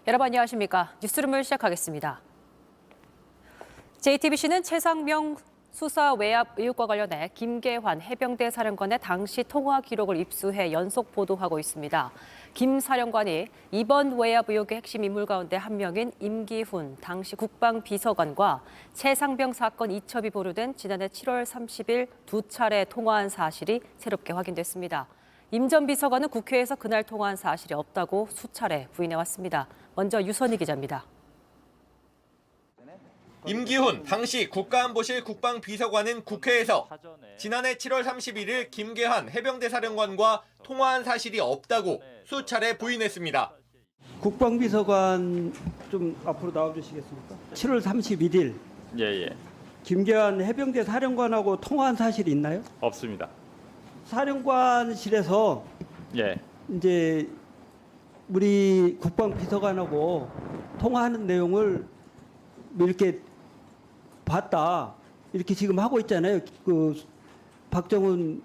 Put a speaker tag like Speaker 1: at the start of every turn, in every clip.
Speaker 1: 여러분 안녕하십니까? 뉴스룸을 시작하겠습니다. JTBC는 최상병 수사 외압 의혹과 관련해 김계환 해병대 사령관의 당시 통화 기록을 입수해 연속 보도하고 있습니다. 김 사령관이 이번 외압 의혹의 핵심 인물 가운데 한 명인 임기훈 당시 국방비서관과 최상병 사건 이첩이 보류된 지난해 7월 30일 두 차례 통화한 사실이 새롭게 확인됐습니다. 임 전 비서관은 국회에서 그날 통화한 사실이 없다고 수차례 부인해왔습니다. 먼저 유선희 기자입니다.
Speaker 2: 임기훈 당시 국가안보실 국방비서관은 국회에서 지난해 7월 31일 김계환 해병대 사령관과 통화한 사실이 없다고 수차례 부인했습니다.
Speaker 3: 국방비서관 좀 앞으로 나와주시겠습니까? 7월 31일 김계환 해병대 사령관하고 통화한 사실이 있나요?
Speaker 4: 없습니다.
Speaker 3: 사령관실에서 이제 우리 국방비서관하고 통화하는 내용을 이렇게 봤다 이렇게 지금 하고 있잖아요. 그 박정훈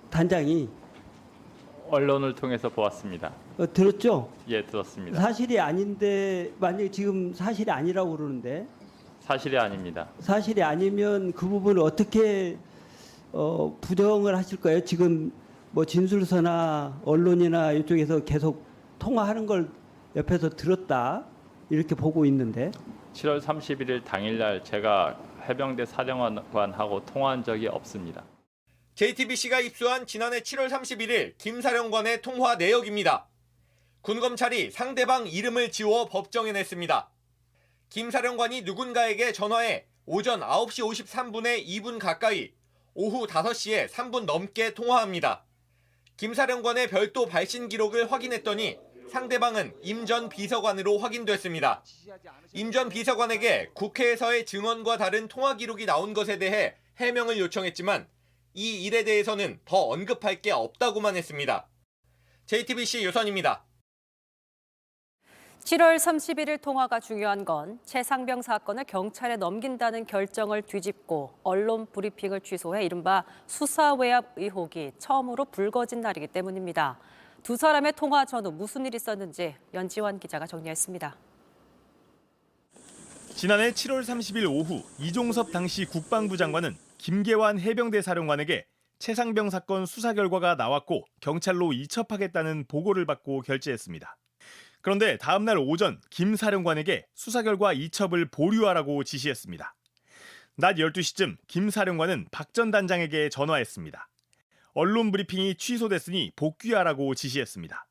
Speaker 3: 단장이
Speaker 4: 언론을 통해서 보았습니다.
Speaker 3: 들었죠?
Speaker 4: 예, 들었습니다.
Speaker 3: 사실이 아닌데 만약에 지금 사실이 아니라고 그러는데
Speaker 4: 사실이 아닙니다.
Speaker 3: 사실이 아니면 그 부분을 어떻게 부정을 하실 거예요? 지금 뭐 진술서나 언론이나 이쪽에서 계속 통화하는 걸 옆에서 들었다 이렇게 보고 있는데
Speaker 4: 7월 31일 당일날 제가 해병대 사령관하고 통화한 적이 없습니다.
Speaker 2: JTBC가 입수한 지난해 7월 31일 김 사령관의 통화 내역입니다. 군검찰이 상대방 이름을 지워 법정에 냈습니다. 김 사령관이 누군가에게 전화해 오전 9시 53분에 2분 가까이 오후 5시에 3분 넘게 통화합니다. 김 사령관의 별도 발신 기록을 확인했더니 상대방은 임 전 비서관으로 확인됐습니다. 임 전 비서관에게 국회에서의 증언과 다른 통화 기록이 나온 것에 대해 해명을 요청했지만 이 일에 대해서는 더 언급할 게 없다고만 했습니다. JTBC 유선입니다.
Speaker 1: 7월 31일 통화가 중요한 건 최상병 사건을 경찰에 넘긴다는 결정을 뒤집고 언론 브리핑을 취소해 이른바 수사 외압 의혹이 처음으로 불거진 날이기 때문입니다. 두 사람의 통화 전후 무슨 일이 있었는지 연지환 기자가 정리했습니다.
Speaker 5: 지난해 7월 30일 오후 이종섭 당시 국방부 장관은 김계환 해병대 사령관에게 최상병 사건 수사 결과가 나왔고 경찰로 이첩하겠다는 보고를 받고 결재했습니다. 그런데 다음 날 오전 김 사령관에게 수사 결과 이첩을 보류하라고 지시했습니다. 낮 12시쯤 김 사령관은 박 전 단장에게 전화했습니다. 언론 브리핑이 취소됐으니 복귀하라고 지시했습니다.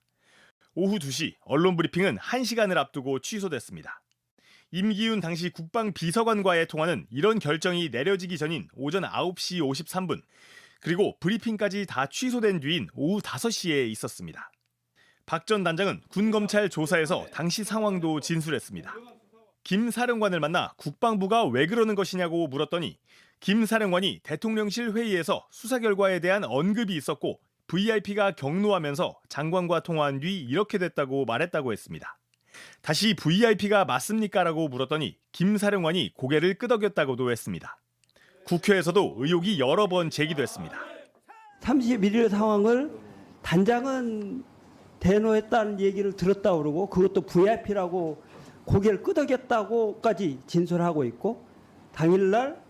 Speaker 5: 오후 2시 언론 브리핑은 1시간을 앞두고 취소됐습니다. 임기훈 당시 국방비서관과의 통화는 이런 결정이 내려지기 전인 오전 9시 53분 그리고 브리핑까지 다 취소된 뒤인 오후 5시에 있었습니다. 박 전 단장은 군검찰 조사에서 당시 상황도 진술했습니다. 김 사령관을 만나 국방부가 왜 그러는 것이냐고 물었더니 김 사령관이 대통령실 회의에서 수사 결과에 대한 언급이 있었고 VIP가 경로하면서 장관과 통화한 뒤 이렇게 됐다고 말했다고 했습니다. 다시 VIP가 맞습니까? 라고 물었더니 김 사령관이 고개를 끄덕였다고도 했습니다. 국회에서도 의혹이 여러 번 제기됐습니다.
Speaker 3: 31일 상황을 단장은 대노했다는 얘기를 들었다고 그러고 그것도 VIP라고 고개를 끄덕였다고까지 진술하고 있고 당일날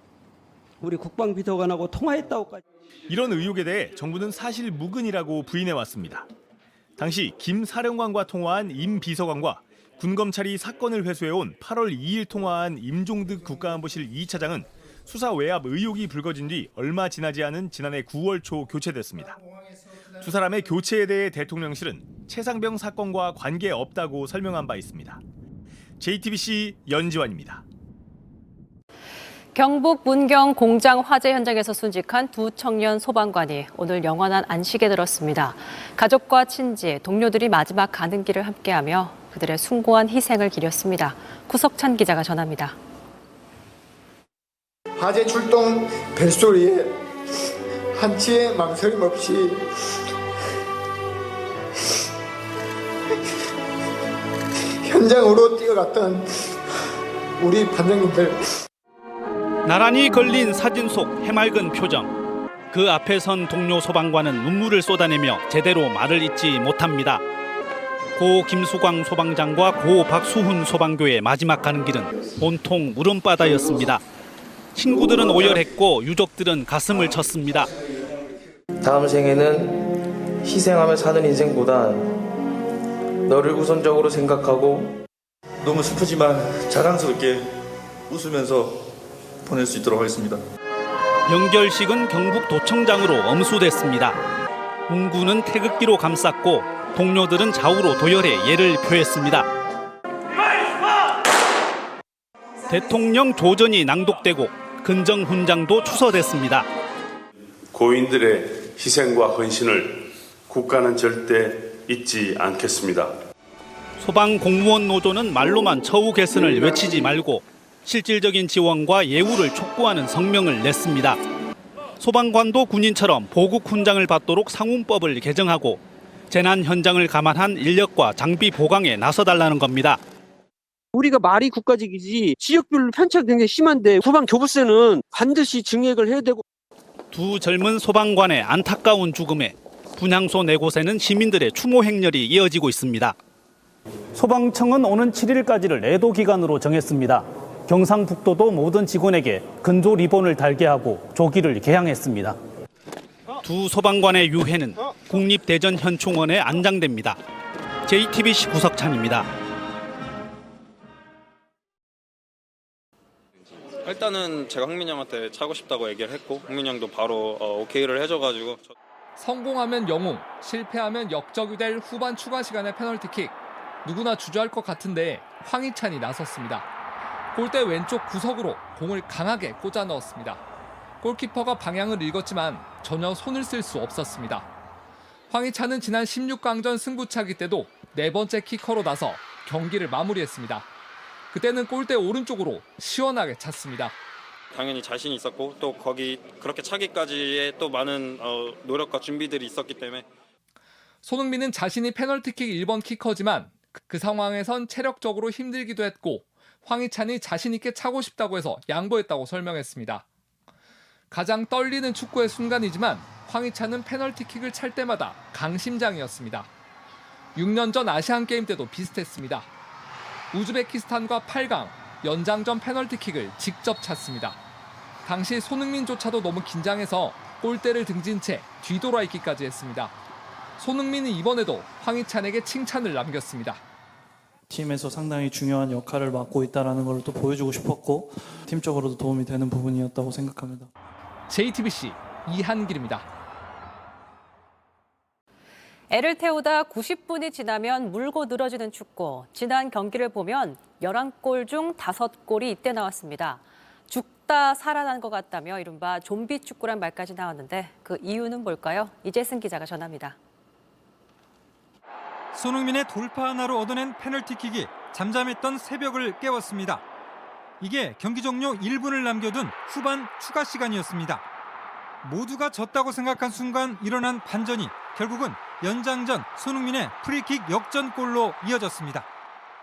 Speaker 3: 우리 국방비서관하고 통화했다고까지.
Speaker 5: 이런 의혹에 대해 정부는 사실 무근이라고 부인해왔습니다. 당시 김 사령관과 통화한 임 비서관과 군검찰이 사건을 회수해온 8월 2일 통화한 임종득 국가안보실 2차장은 수사 외압 의혹이 불거진 뒤 얼마 지나지 않은 지난해 9월 초 교체됐습니다. 두 사람의 교체에 대해 대통령실은 최상병 사건과 관계없다고 설명한 바 있습니다. JTBC 연지환입니다.
Speaker 1: 경북 문경 공장 화재 현장에서 순직한 두 청년 소방관이 오늘 영원한 안식에 들었습니다. 가족과 친지, 동료들이 마지막 가는 길을 함께하며 그들의 숭고한 희생을 기렸습니다. 구석찬 기자가 전합니다.
Speaker 6: 화재 출동 벨소리에 한치의 망설임 없이 현장으로 뛰어갔던 우리 반장님들.
Speaker 7: 나란히 걸린 사진 속 해맑은 표정. 그 앞에 선 동료 소방관은 눈물을 쏟아내며 제대로 말을 잇지 못합니다. 고 김수광 소방장과 고 박수훈 소방교의 마지막 가는 길은 온통 물음바다였습니다. 친구들은 오열했고 유족들은 가슴을 쳤습니다.
Speaker 8: 다음 생에는 희생하며 사는 인생보단 너를 우선적으로 생각하고
Speaker 9: 너무 슬프지만 자랑스럽게 웃으면서 보낼 수 있도록 하겠습니다.
Speaker 7: 연결식은 경북 도청장으로 엄수됐습니다. 웅구는 태극기로 감쌌고 동료들은 좌우로 도열해 예를 표했습니다. 대통령 조전이 낭독되고 근정훈장도 추서됐습니다.
Speaker 10: 고인들의 희생과 헌신을 국가는 절대 잊지 않겠습니다.
Speaker 7: 소방공무원 노조는 말로만 처우 개선을 외치지 말고 실질적인 지원과 예우를 촉구하는 성명을 냈습니다. 소방관도 군인처럼 보국 훈장을 받도록 상훈법을 개정하고 재난 현장을 감안한 인력과 장비 보강에 나서달라는 겁니다.
Speaker 11: 우리가 말이 국가직이지 지역별로 편차가 굉장히 심한데 소방 교부세는 반드시 증액을 해야 되고.
Speaker 7: 두 젊은 소방관의 안타까운 죽음에 분향소 네 곳에는 시민들의 추모 행렬이 이어지고 있습니다. 소방청은 오는 7일까지를 애도 기간으로 정했습니다. 경상북도도 모든 직원에게 근조 리본을 달게 하고 조기를 개항했습니다. 두 소방관의 유해는 국립대전현충원에 안장됩니다. JTBC 구석찬입니다.
Speaker 12: 일단은 제가 흥민이 형한테 차고 싶다고 얘기를 했고 흥민이 형도 바로 오케이를 해줘가지고.
Speaker 13: 성공하면 영웅, 실패하면 역적이 될 후반 추가 시간의 페널티킥. 누구나 주저할 것 같은데 황희찬이 나섰습니다. 골대 왼쪽 구석으로 공을 강하게 꽂아 넣었습니다. 골키퍼가 방향을 읽었지만 전혀 손을 쓸 수 없었습니다. 황희찬은 지난 16강전 승부차기 때도 네 번째 키커로 나서 경기를 마무리했습니다. 그때는 골대 오른쪽으로 시원하게 찼습니다.
Speaker 12: 당연히 자신이 있었고 또 거기 그렇게 차기까지의 또 많은 노력과 준비들이 있었기 때문에.
Speaker 13: 손흥민은 자신이 페널티킥 1번 키커지만 그 상황에선 체력적으로 힘들기도 했고 황희찬이 자신 있게 차고 싶다고 해서 양보했다고 설명했습니다. 가장 떨리는 축구의 순간이지만 황희찬은 페널티킥을 찰 때마다 강심장이었습니다. 6년 전 아시안게임 때도 비슷했습니다. 우즈베키스탄과 8강 연장전 페널티킥을 직접 찼습니다. 당시 손흥민조차도 너무 긴장해서 골대를 등진 채 뒤돌아 있기까지 했습니다. 손흥민은 이번에도 황희찬에게 칭찬을 남겼습니다.
Speaker 14: 팀에서 상당히 중요한 역할을 맡고 있다는 걸 또 보여주고 싶었고 팀적으로도 도움이 되는 부분이었다고 생각합니다.
Speaker 13: JTBC 이한길입니다.
Speaker 1: 애를 태우다 90분이 지나면 물고 늘어지는 축구. 지난 경기를 보면 11골 중 5골이 이때 나왔습니다. 죽다 살아난 것 같다며 이른바 좀비 축구란 말까지 나왔는데 그 이유는 뭘까요? 이재승 기자가 전합니다.
Speaker 15: 손흥민의 돌파 하나로 얻어낸 페널티킥이 잠잠했던 새벽을 깨웠습니다. 이게 경기 종료 1분을 남겨둔 후반 추가 시간이었습니다. 모두가 졌다고 생각한 순간 일어난 반전이 결국은 연장전 손흥민의 프리킥 역전골로 이어졌습니다.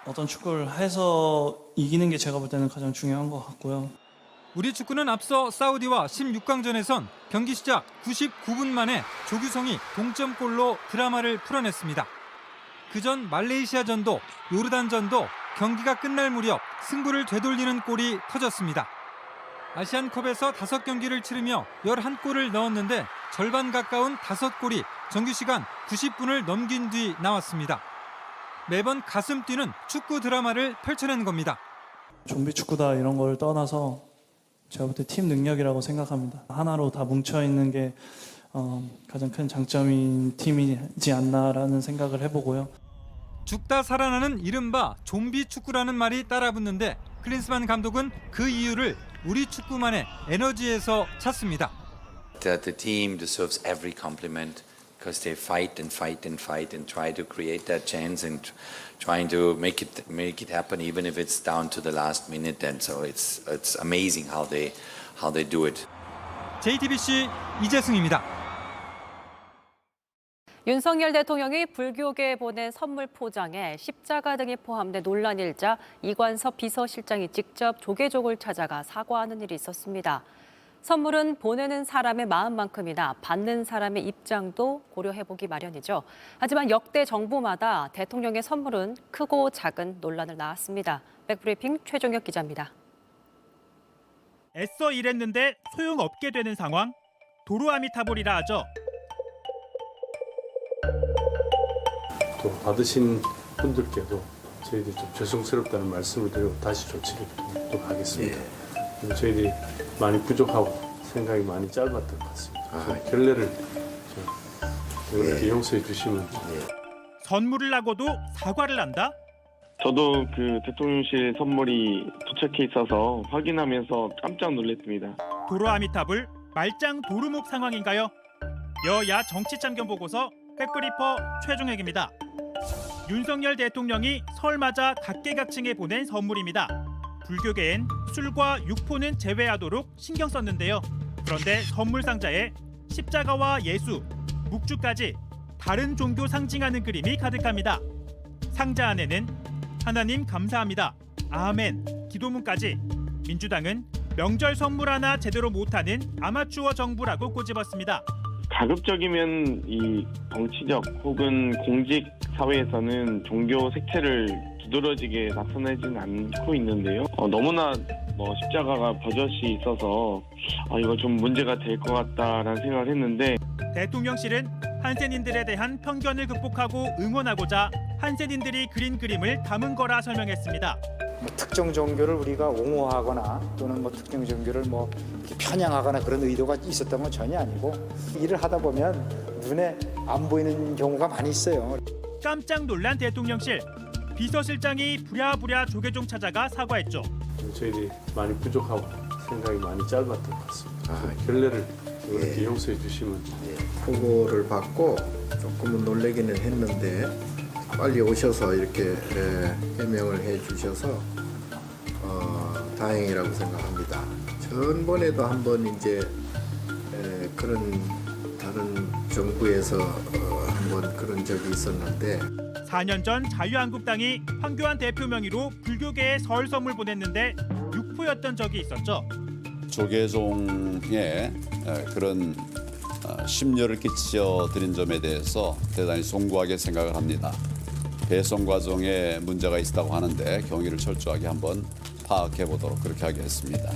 Speaker 14: 어떤 축구를 해서 이기는 게 제가 볼 때는 가장 중요한 것 같고요.
Speaker 15: 우리 축구는 앞서 사우디와 16강전에선 경기 시작 99분 만에 조규성이 동점골로 드라마를 풀어냈습니다. 그전 말레이시아전도 요르단전도 경기가 끝날 무렵 승부를 되돌리는 골이 터졌습니다. 아시안컵에서 5경기를 치르며 11골을 넣었는데 절반 가까운 5골이 정규시간 90분을 넘긴 뒤 나왔습니다. 매번 가슴 뛰는 축구 드라마를 펼쳐낸 겁니다.
Speaker 14: 좀비 축구다 이런 걸 떠나서 제가 볼 때 팀 능력이라고 생각합니다. 하나로 다 뭉쳐있는 게 가장 큰 장점인 팀이지 않나라는 생각을 해보고요.
Speaker 15: 죽다 살아나는 이른바 좀비 축구라는 말이 따라붙는데 클린스만 감독은 그 이유를 우리 축구만의 에너지에서 찾습니다.
Speaker 16: The team deserves every compliment because they fight and fight and fight and try to create that chance and trying to make it happen even if it's down to the last minute. And so it's amazing how they do it.
Speaker 15: JTBC 이재승입니다.
Speaker 1: 윤석열 대통령이 불교계에 보낸 선물 포장에 십자가 등이 포함된 논란이 일자 이관섭 비서실장이 직접 조계종을 찾아가 사과하는 일이 있었습니다. 선물은 보내는 사람의 마음만큼이나 받는 사람의 입장도 고려해보기 마련이죠. 하지만 역대 정부마다 대통령의 선물은 크고 작은 논란을 낳았습니다. 백브리핑 최종혁 기자입니다.
Speaker 5: 애써 일했는데 소용없게 되는 상황? 도루아미타불이라 하죠.
Speaker 17: 또 받으신 분들께도 저희들이 좀 죄송스럽다는 말씀을 드리고 다시 조치를 또 하겠습니다. 저희들이 많이 부족하고 생각이 많이 짧았던 것 같습니다. 결례를 이렇게 용서해 주시면.
Speaker 5: 선물을 하고도 사과를 한다?
Speaker 18: 저도 그 대통령실 선물이 도착해 있어서 확인하면서 깜짝 놀랐습니다.
Speaker 5: 도루아미타불 말짱 도루묵 상황인가요? 여야 정치참견 보고서 백브리퍼 최종혁입니다. 윤석열 대통령이 설 맞아 각계각층에 보낸 선물입니다. 불교계엔 술과 육포는 제외하도록 신경 썼는데요. 그런데 선물 상자에 십자가와 예수, 묵주까지 다른 종교 상징하는 그림이 가득합니다. 상자 안에는 하나님 감사합니다, 아멘, 기도문까지. 민주당은 명절 선물 하나 제대로 못하는 아마추어 정부라고 꼬집었습니다.
Speaker 18: 가급적이면 이 정치적 혹은 공직 사회에서는 종교 색채를 두드러지게 나타내진 않고 있는데요. 너무나 십자가가 버젓이 있어서 이거 좀 문제가 될 것 같다라는 생각을 했는데
Speaker 5: 대통령실은 한센인들에 대한 편견을 극복하고 응원하고자 한센인들이 그린 그림을 담은 거라 설명했습니다.
Speaker 19: 특정 종교를 우리가 옹호하거나 또는 특정 종교를 편향하거나 그런 의도가 있었던 건 전혀 아니고 일을 하다 보면 눈에 안 보이는 경우가 많이 있어요.
Speaker 5: 깜짝 놀란 대통령실. 비서실장이 부랴부랴 조계종 찾아가 사과했죠.
Speaker 17: 저희들이 많이 부족하고 생각이 많이 짧았던 것 같습니다. 결례를 이렇게 용서해 주시면.
Speaker 20: 보고를 받고 조금은 놀라기는 했는데 빨리 오셔서 이렇게 해명을 해주셔서 다행이라고 생각합니다. 전번에도 한번 이제 그런 다른 정부에서 한번 그런 적이 있었는데
Speaker 5: 4년 전 자유한국당이 황교안 대표 명의로 불교계에 설 선물 보냈는데 육포였던 적이 있었죠.
Speaker 21: 조계종에 그런 심려를 끼쳐드린 점에 대해서 대단히 송구하게 생각을 합니다. 배송 과정에 문제가 있었다고 하는데 경위를 철저하게 한번 파악해 보도록 그렇게 하겠습니다.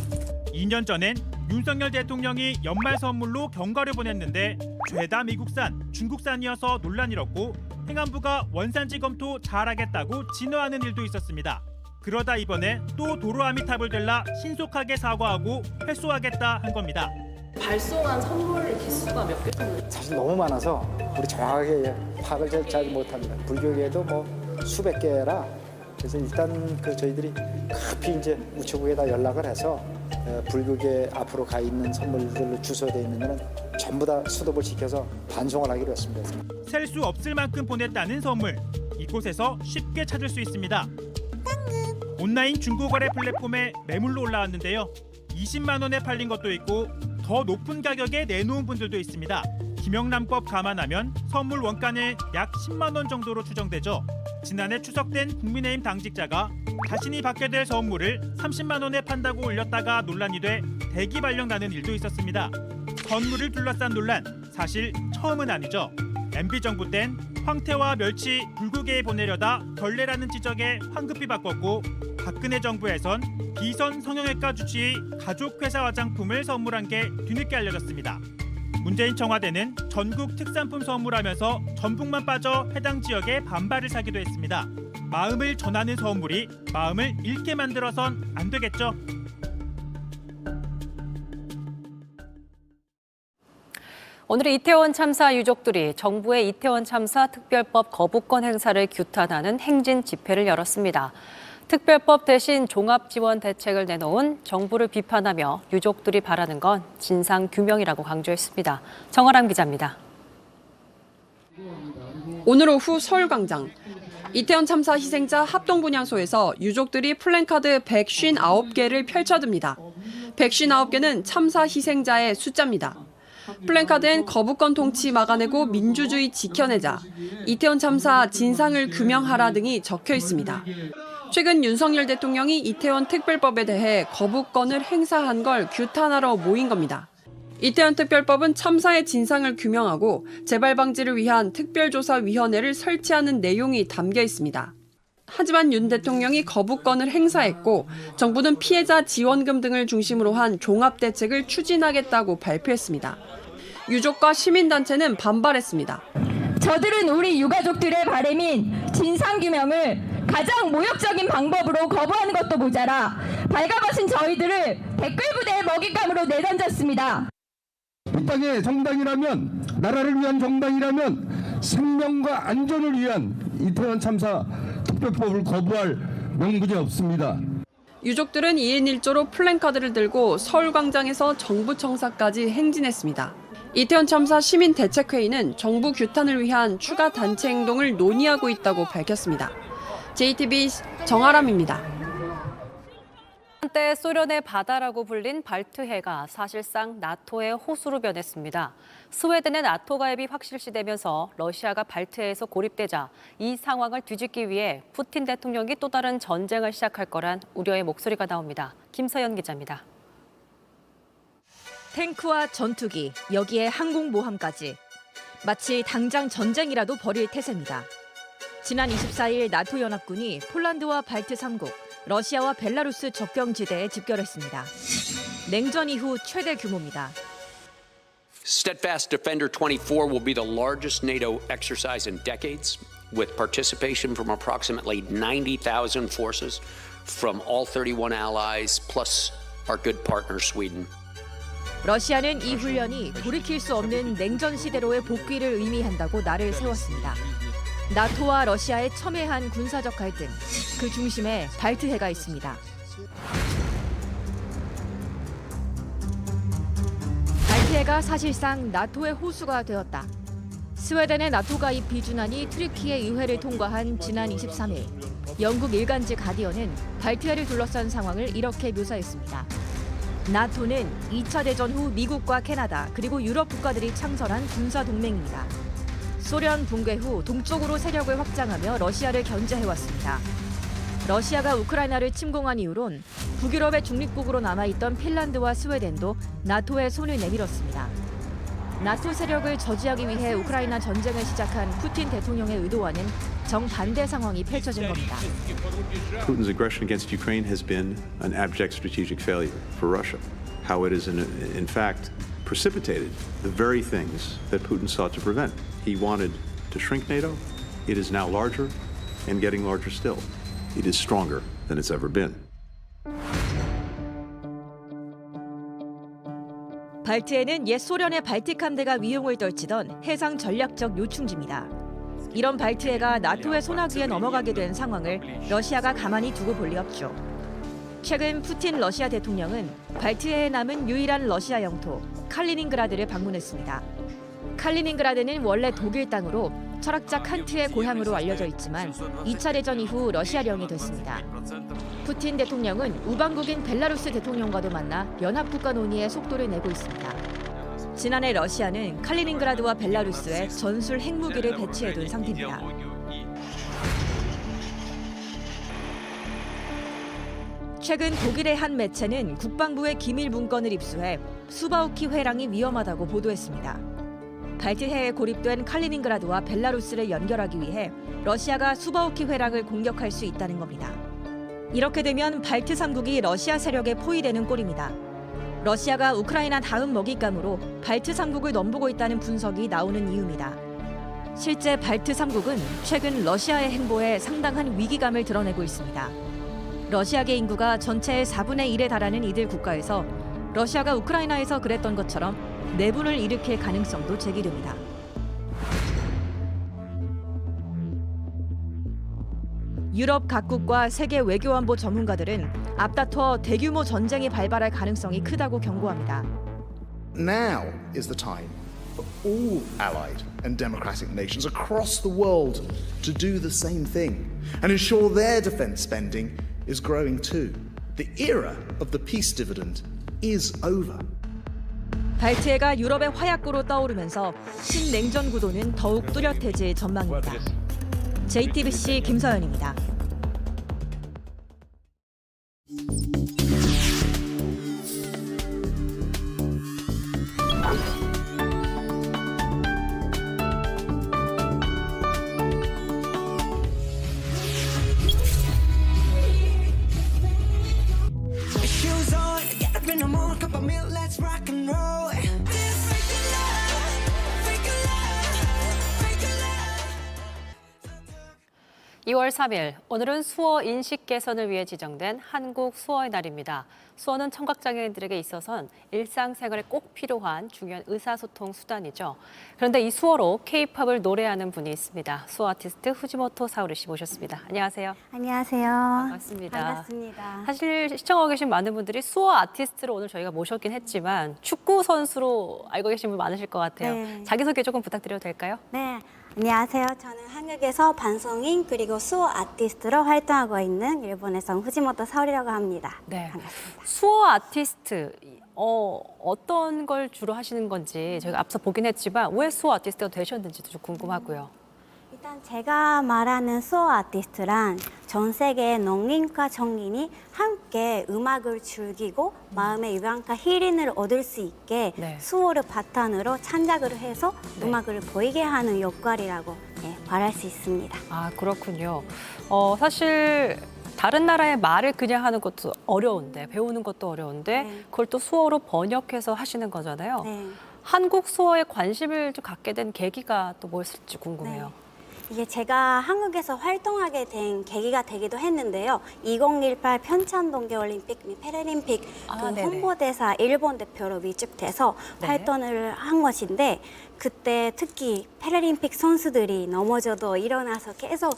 Speaker 5: 2년 전엔 윤석열 대통령이 연말 선물로 견과류 보냈는데 죄다 미국산, 중국산이어서 논란이 일었고 행안부가 원산지 검토 잘하겠다고 진화하는 일도 있었습니다. 그러다 이번에 또 도루아미타불 될라 신속하게 사과하고 회수하겠다 한 겁니다.
Speaker 22: 발송한 선물 기수가 몇 개 정도?
Speaker 19: 사실 너무 많아서 우리 정확하게 파악을 잘 못합니다. 불교계에도 수백 개라 그래서 일단 저희들이 급히 이제 우체국에다 연락을 해서 불교계 앞으로 가 있는 선물들로 주소되어 있는 거는 전부 다 수독을 시켜서 반송을 하기로 했습니다.
Speaker 5: 셀 수 없을 만큼 보냈다는 선물. 이곳에서 쉽게 찾을 수 있습니다. 온라인 중고거래 플랫폼에 매물로 올라왔는데요. 20만 원에 팔린 것도 있고 더 높은 가격에 내놓은 분들도 있습니다. 김영란법 감안하면 선물 원가는 약 10만 원 정도로 추정되죠. 지난해 추석된 국민의힘 당직자가 자신이 받게 될 선물을 30만 원에 판다고 올렸다가 논란이 돼 대기 발령나는 일도 있었습니다. 선물을 둘러싼 논란, 사실 처음은 아니죠. MB 정부 땐 황태와 멸치 불구계에 보내려다 결례라는 지적에 황급히 바꿨고 박근혜 정부에선 비선 성형외과 주치의 가족회사 화장품을 선물한 게 뒤늦게 알려졌습니다. 문재인 청와대는 전국 특산품 선물하면서 전북만 빠져 해당 지역에 반발을 사기도 했습니다. 마음을 전하는 선물이 마음을 잃게 만들어선 안 되겠죠.
Speaker 1: 오늘은 이태원 참사 유족들이 정부의 이태원 참사 특별법 거부권 행사를 규탄하는 행진 집회를 열었습니다. 특별법 대신 종합지원 대책을 내놓은 정부를 비판하며 유족들이 바라는 건 진상규명이라고 강조했습니다. 정아람 기자입니다.
Speaker 23: 오늘 오후 서울광장. 이태원 참사 희생자 합동분향소에서 유족들이 플랜카드 159개를 펼쳐듭니다. 159개는 참사 희생자의 숫자입니다. 플랜카드엔 거부권 통치 막아내고 민주주의 지켜내자, 이태원 참사 진상을 규명하라 등이 적혀 있습니다. 최근 윤석열 대통령이 이태원 특별법에 대해 거부권을 행사한 걸 규탄하러 모인 겁니다. 이태원 특별법은 참사의 진상을 규명하고 재발 방지를 위한 특별조사위원회를 설치하는 내용이 담겨 있습니다. 하지만 윤 대통령이 거부권을 행사했고 정부는 피해자 지원금 등을 중심으로 한 종합대책을 추진하겠다고 발표했습니다. 유족과 시민단체는 반발했습니다.
Speaker 2: 저들은 우리 유가족들의 바람인 진상규명을 가장 모욕적인 방법으로 거부하는 것도 모자라 발가벗은 저희들을 댓글부대의 먹잇감으로 내던졌습니다.
Speaker 3: 이 땅의 정당이라면, 나라를 위한 정당이라면 생명과 안전을 위한 이태원 참사 특별법을 거부할 명분이 없습니다.
Speaker 23: 유족들은 2인 1조로 플랜카드를 들고 서울광장에서 정부청사까지 행진했습니다. 이태원 참사 시민대책회의는 정부 규탄을 위한 추가 단체 행동을 논의하고 있다고 밝혔습니다. JTBC 정아람입니다.
Speaker 1: 한때 소련의 바다라고 불린 발트해가 사실상 나토의 호수로 변했습니다. 스웨덴의 나토 가입이 확실시되면서 러시아가 발트해에서 고립되자 이 상황을 뒤집기 위해 푸틴 대통령이 또 다른 전쟁을 시작할 거란 우려의 목소리가 나옵니다. 김서연 기자입니다.
Speaker 4: 탱크와 전투기, 여기에 항공모함까지. 마치 당장 전쟁이라도 벌일 태세입니다. 지난 24일 나토 연합군이 폴란드와 발트 3국, 러시아와 벨라루스 접경지대에 집결했습니다. 냉전 이후 최대 규모입니다.
Speaker 24: Steadfast Defender 24 will be the largest NATO exercise in decades, with participation from approximately 90,000 forces from all 31 allies, plus our good partner Sweden.
Speaker 4: 러시아는 이 훈련이 돌이킬 수 없는 냉전 시대로의 복귀를 의미한다고 날을 세웠습니다. 나토와 러시아의 첨예한 군사적 갈등, 그 중심에 발트해가 있습니다. 발트해가 사실상 나토의 호수가 되었다. 스웨덴의 나토 가입 비준안이 트리키의 의회를 통과한 지난 23일, 영국 일간지 가디언은 발트해를 둘러싼 상황을 이렇게 묘사했습니다. 나토는 2차 대전 후 미국과 캐나다 그리고 유럽 국가들이 창설한 군사 동맹입니다. 소련 붕괴 후 동쪽으로 세력을 확장하며 러시아를 견제해왔습니다. 러시아가 우크라이나를 침공한 이후론 북유럽의 중립국으로 남아있던 핀란드와 스웨덴도 나토에 손을 내밀었습니다. 나토 세력을 저지하기 위해 우크라이나 전쟁을 시작한 푸틴 대통령의 의도와는 정반대 상황이 펼쳐진 겁니다.
Speaker 25: Putin's aggression against Ukraine has been an abject strategic failure for Russia. How it is in fact precipitated the very things that Putin sought to prevent. He wanted to shrink NATO. It is now larger and getting larger still. It is stronger than it's ever been.
Speaker 4: 발트해는 옛 소련의 발틱 함대가 위용을 떨치던 해상 전략적 요충지입니다. 이런 발트해가 나토의 손아귀에 넘어가게 된 상황을 러시아가 가만히 두고 볼 리 없죠. 최근 푸틴 러시아 대통령은 발트해에 남은 유일한 러시아 영토 칼리닝그라드를 방문했습니다. 칼리닝그라드는 원래 독일 땅으로 철학자 칸트의 고향으로 알려져 있지만 2차 대전 이후 러시아령이 됐습니다. 푸틴 대통령은 우방국인 벨라루스 대통령과도 만나 연합국가 논의에 속도를 내고 있습니다. 지난해 러시아는 칼리닝그라드와 벨라루스에 전술 핵무기를 배치해둔 상태입니다. 최근 독일의 한 매체는 국방부의 기밀 문건을 입수해 수바우키 회랑이 위험하다고 보도했습니다. 발트해에 고립된 칼리닝그라드와 벨라루스를 연결하기 위해 러시아가 수바우키 회랑을 공격할 수 있다는 겁니다. 이렇게 되면 발트 3국이 러시아 세력에 포위되는 꼴입니다. 러시아가 우크라이나 다음 먹잇감으로 발트 3국을 넘보고 있다는 분석이 나오는 이유입니다. 실제 발트 3국은 최근 러시아의 행보에 상당한 위기감을 드러내고 있습니다. 러시아계 인구가 전체의 4분의 1에 달하는 이들 국가에서 러시아가 우크라이나에서 그랬던 것처럼 내분을 일으킬 가능성도 제기됩니다. 유럽 각국과 세계 외교안보 전문가들은 앞다퉈 대규모 전쟁이 발발할 가능성이 크다고 경고합니다.
Speaker 26: Now is the time for all allied and democratic nations across the world to do the same thing and ensure their defense spending is growing too. The era of the peace dividend is over.
Speaker 4: 발트해가 유럽의 화약고로 떠오르면서 신냉전 구도는 더욱 뚜렷해질 전망입니다. JTBC 김서연입니다.
Speaker 6: a cup of milk, let's rock and roll. This fake love, fake love, fake love.
Speaker 1: 2월 3일, 오늘은 수어 인식 개선을 위해 지정된 한국 수어의 날입니다. 수어는 청각장애인들에게 있어선 일상생활에 꼭 필요한 중요한 의사소통 수단이죠. 그런데 이 수어로 K-팝을 노래하는 분이 있습니다. 수어 아티스트 후지모토 사오리 씨 모셨습니다. 안녕하세요.
Speaker 7: 안녕하세요.
Speaker 1: 반갑습니다.
Speaker 7: 반갑습니다.
Speaker 1: 사실 시청하고 계신 많은 분들이 수어 아티스트로 오늘 저희가 모셨긴 했지만 축구 선수로 알고 계신 분 많으실 것 같아요.
Speaker 7: 네.
Speaker 1: 자기소개 조금 부탁드려도 될까요?
Speaker 7: 네, 안녕하세요. 저는 한국에서 방송인 그리고 수어 아티스트로 활동하고 있는 일본에서 후지모토 사오리라고 합니다.
Speaker 1: 네.
Speaker 7: 반갑습니다.
Speaker 1: 수어 아티스트, 어떤 걸 주로 하시는 건지 저희가 앞서 보긴 했지만 왜 수어 아티스트가 되셨는지도 좀 궁금하고요.
Speaker 7: 일단 제가 말하는 수어 아티스트란 전 세계의 농인과 정인이 함께 음악을 즐기고 마음의 유한과 힐링을 얻을 수 있게
Speaker 1: 네.
Speaker 7: 수어를 바탕으로 창작을 해서
Speaker 1: 네.
Speaker 7: 음악을 보이게 하는 역할이라고 말할 수 있습니다.
Speaker 1: 아, 그렇군요. 사실 다른 나라의 말을 그냥 하는 것도 어려운데, 배우는 것도 어려운데
Speaker 7: 네.
Speaker 1: 그걸 또 수어로 번역해서 하시는 거잖아요.
Speaker 7: 네.
Speaker 1: 한국 수어에 관심을 좀 갖게 된 계기가 또 뭐였을지 궁금해요.
Speaker 7: 네. 이게 제가 한국에서 활동하게 된 계기가 되기도 했는데요. 2018 평창 동계올림픽 및 패럴림픽 그
Speaker 1: 네네.
Speaker 7: 홍보대사 일본 대표로 위촉돼서
Speaker 1: 네.
Speaker 7: 활동을 한 것인데 그때 특히 패럴림픽 선수들이 넘어져도 일어나서 계속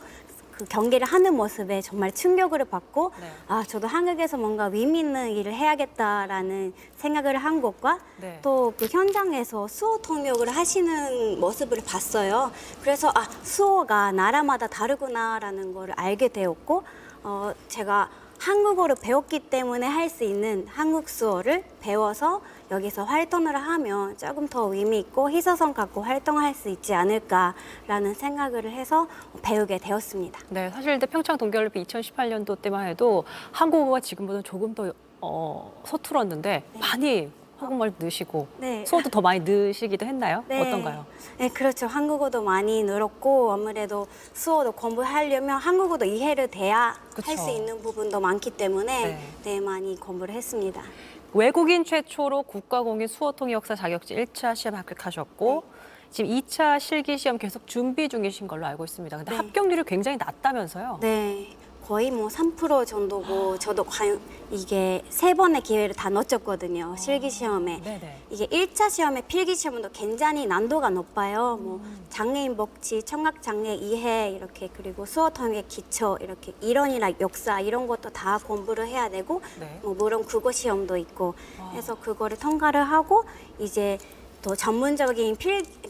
Speaker 7: 그 경기를 하는 모습에 정말 충격을 받고
Speaker 1: 네.
Speaker 7: 아 저도 한국에서 뭔가 의미 있는 일을 해야겠다라는 생각을 한 것과
Speaker 1: 네.
Speaker 7: 또 그 현장에서 수어 통역을 하시는 모습을 봤어요. 그래서 아 수어가 나라마다 다르구나라는 걸 알게 되었고 제가 한국어를 배웠기 때문에 할 수 있는 한국 수어를 배워서 여기서 활동을 하면 조금 더 의미 있고 희소성 갖고 활동할 수 있지 않을까라는 생각을 해서 배우게 되었습니다.
Speaker 1: 네, 사실 근데 평창 동계올림픽 2018년도 때만 해도 한국어가 지금보다 조금 더 서툴었는데 많이 한국말 넣으시고
Speaker 7: 네.
Speaker 1: 수어도 더 많이 넣으시기도 했나요?
Speaker 7: 네.
Speaker 1: 어떤가요?
Speaker 7: 네, 그렇죠. 한국어도 많이 늘었고 아무래도 수어도 공부하려면 한국어도 이해를 돼야 할 수
Speaker 1: 그쵸.
Speaker 7: 있는 부분도 많기 때문에
Speaker 1: 네.
Speaker 7: 네, 많이 공부를 했습니다.
Speaker 1: 외국인 최초로 국가공인 수어통역 역사 자격증 1차 시험 합격하셨고 지금 2차 실기시험 계속 준비 중이신 걸로 알고 있습니다. 근데
Speaker 7: 네.
Speaker 1: 합격률이 굉장히 낮다면서요?
Speaker 7: 네, 거의 뭐 3% 정도고 저도 과연 이게 3번의 기회를 다 놓쳤거든요. 실기시험에.
Speaker 1: 네네.
Speaker 7: 이게 1차 시험에 필기시험도 굉장히 난도가 높아요. 뭐 장애인 복지, 청각장애 이해 이렇게 그리고 수어통역 기초 이렇게 이론이나 역사 이런 것도 다 공부를 해야 되고
Speaker 1: 네.
Speaker 7: 뭐 물론 국어 시험도 있고 해서 그거를 통과를 하고 이제 또 전문적인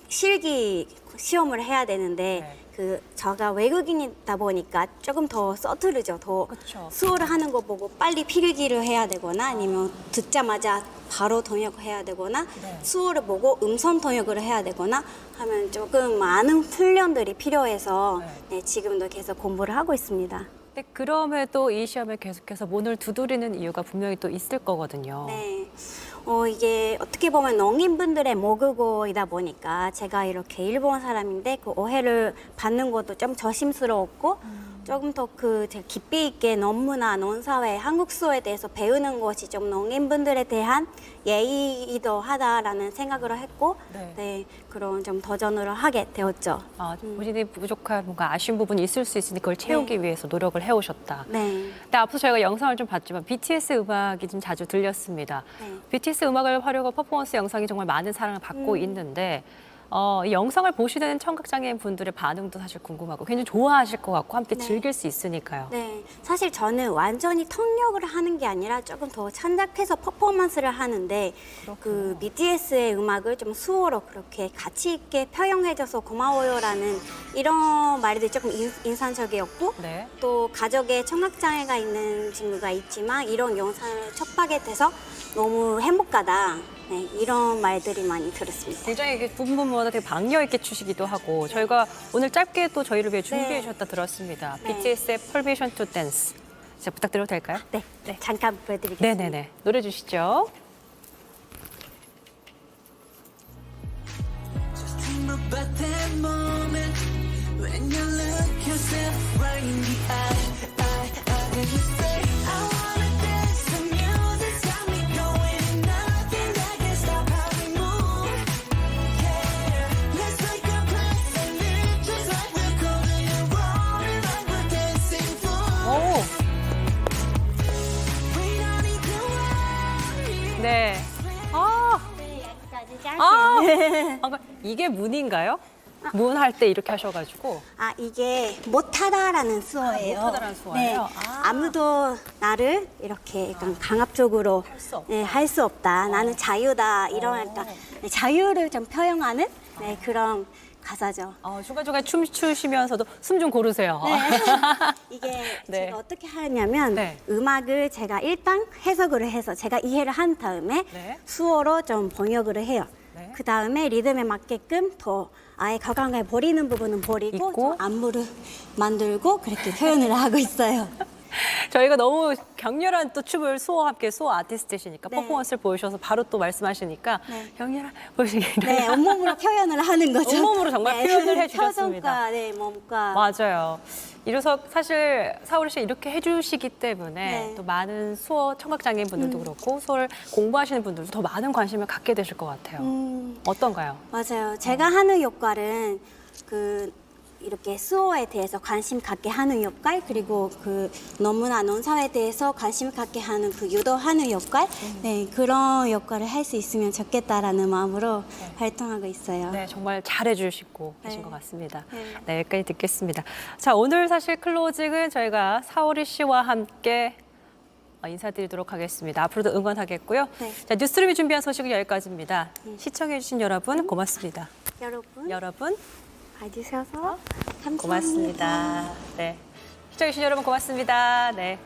Speaker 7: 실기 시험을 해야 되는데
Speaker 1: 네.
Speaker 7: 그 제가 외국인이다 보니까 조금 더 서투르죠. 더
Speaker 1: 그쵸.
Speaker 7: 수어를 하는 거 보고 빨리 필기를 해야 되거나 아니면 듣자마자 바로 통역해야 되거나
Speaker 1: 네.
Speaker 7: 수어를 보고 음성 통역을 해야 되거나 하면 조금 많은 훈련들이 필요해서 네, 지금도 계속 공부를 하고 있습니다.
Speaker 1: 근데 그럼에도 이 시험에 계속해서 문을 두드리는 이유가 분명히 또 있을 거거든요.
Speaker 7: 네. 이게 어떻게 보면 농인분들의 모국어이다 보니까 제가 이렇게 일본 사람인데 그 오해를 받는 것도 좀 조심스러웠고 조금 더 제가 깊이 있게 논문화, 논사회, 한국 수어에 대해서 배우는 것이 좀 농인분들에 대한 예의이기도 하다라는 생각을 했고 네, 그런 좀 도전을 하게 되었죠.
Speaker 1: 아, 본인이 부족한 뭔가 아쉬운 부분이 있을 수 있으니 그걸 채우기 위해서 노력을 해오셨다.
Speaker 7: 네.
Speaker 1: 근데 앞서 저희가 영상을 좀 봤지만 BTS 음악이 좀 자주 들렸습니다.
Speaker 7: 네.
Speaker 1: BTS 음악을 활용한 퍼포먼스 영상이 정말 많은 사랑을 받고 있는데 이 영상을 보시는 청각장애인 분들의 반응도 사실 궁금하고 굉장히 좋아하실 것 같고 함께 즐길 수 있으니까요.
Speaker 7: 네, 사실 저는 완전히 통역을 하는 게 아니라 조금 더 창작해서 퍼포먼스를 하는데 그 BTS의 음악을 좀 수어로 그렇게 가치 있게 표현해줘서 고마워요라는 이런 말들이 조금 인상적이었고
Speaker 1: 네.
Speaker 7: 또 가족에 청각장애가 있는 친구가 있지만 이런 영상을 접하게 돼서 너무 행복하다. 네, 이런 말들이 많이 들었습니다.
Speaker 1: 굉장히 이게 부분마다 되게 박력 있게 추시기도 하고 저희가 오늘 짧게 또 저희를 위해 준비해 주셨다 들었습니다.
Speaker 7: 네.
Speaker 1: BTS의 Permission to Dance. 제가 부탁드려도 될까요?
Speaker 7: 네, 잠깐 보여드리겠습니다.
Speaker 1: 네네네. 노래 주시죠.
Speaker 6: But that moment when you look yourself right in the eye, and you say, I wanna dance, the music's got me going now.
Speaker 1: 이게 문인가요? 문 할 때 이렇게 하셔가지고.
Speaker 7: 아, 이게 못하다라는 수어예요.
Speaker 1: 못하다라는 수어예요?
Speaker 7: 네. 아무도 나를 이렇게 약간 강압적으로 할 수 없다. 나는 자유다. 이런 약간 자유를 좀 표현하는 그런 가사죠.
Speaker 1: 중간중간 춤 추시면서도 숨 좀 고르세요.
Speaker 7: 네. 이게 제가 어떻게 하냐면 음악을 제가 일단 해석을 해서 제가 이해를 한 다음에 수어로 좀 번역을 해요. 그 다음에 리듬에 맞게끔 더 아예 가강에 버리는 부분은 버리고 좀 안무를 만들고 그렇게 표현을 하고 있어요.
Speaker 1: 저희가 너무 격렬한 또 춤을 수어와 함께 수어 아티스트시니까 퍼포먼스를 보여주셔서 바로 또 말씀하시니까 격렬한 보시기.
Speaker 7: 네, 온몸으로 표현을 하는 거죠.
Speaker 1: 온몸으로 정말 표현을 해주셨습니다.
Speaker 7: 표정과, 몸과.
Speaker 1: 맞아요. 이래서 사실 사오리 씨 이렇게 해주시기 때문에 또 많은 수어 청각장애인 분들도 그렇고 수어를 공부하시는 분들도 더 많은 관심을 갖게 되실 것 같아요. 어떤가요?
Speaker 7: 맞아요. 제가 하는 역할은 이렇게 수어에 대해서 관심 갖게 하는 역할, 그리고 너무나 논사에 대해서 관심 갖게 하는 유도하는 역할, 그런 역할을 할 수 있으면 좋겠다라는 마음으로 활동하고 있어요.
Speaker 1: 네, 정말 잘해주시고 계신 것 같습니다. 네, 여기까지 듣겠습니다. 자, 오늘 사실 클로징은 저희가 사오리 씨와 함께 인사드리도록 하겠습니다. 앞으로도 응원하겠고요. 자, 뉴스룸이 준비한 소식은 여기까지입니다. 시청해주신 여러분 고맙습니다. 여러분
Speaker 7: 봐주셔서 감사합니다.
Speaker 1: 고맙습니다. 네, 시청해주신 여러분 고맙습니다. 네.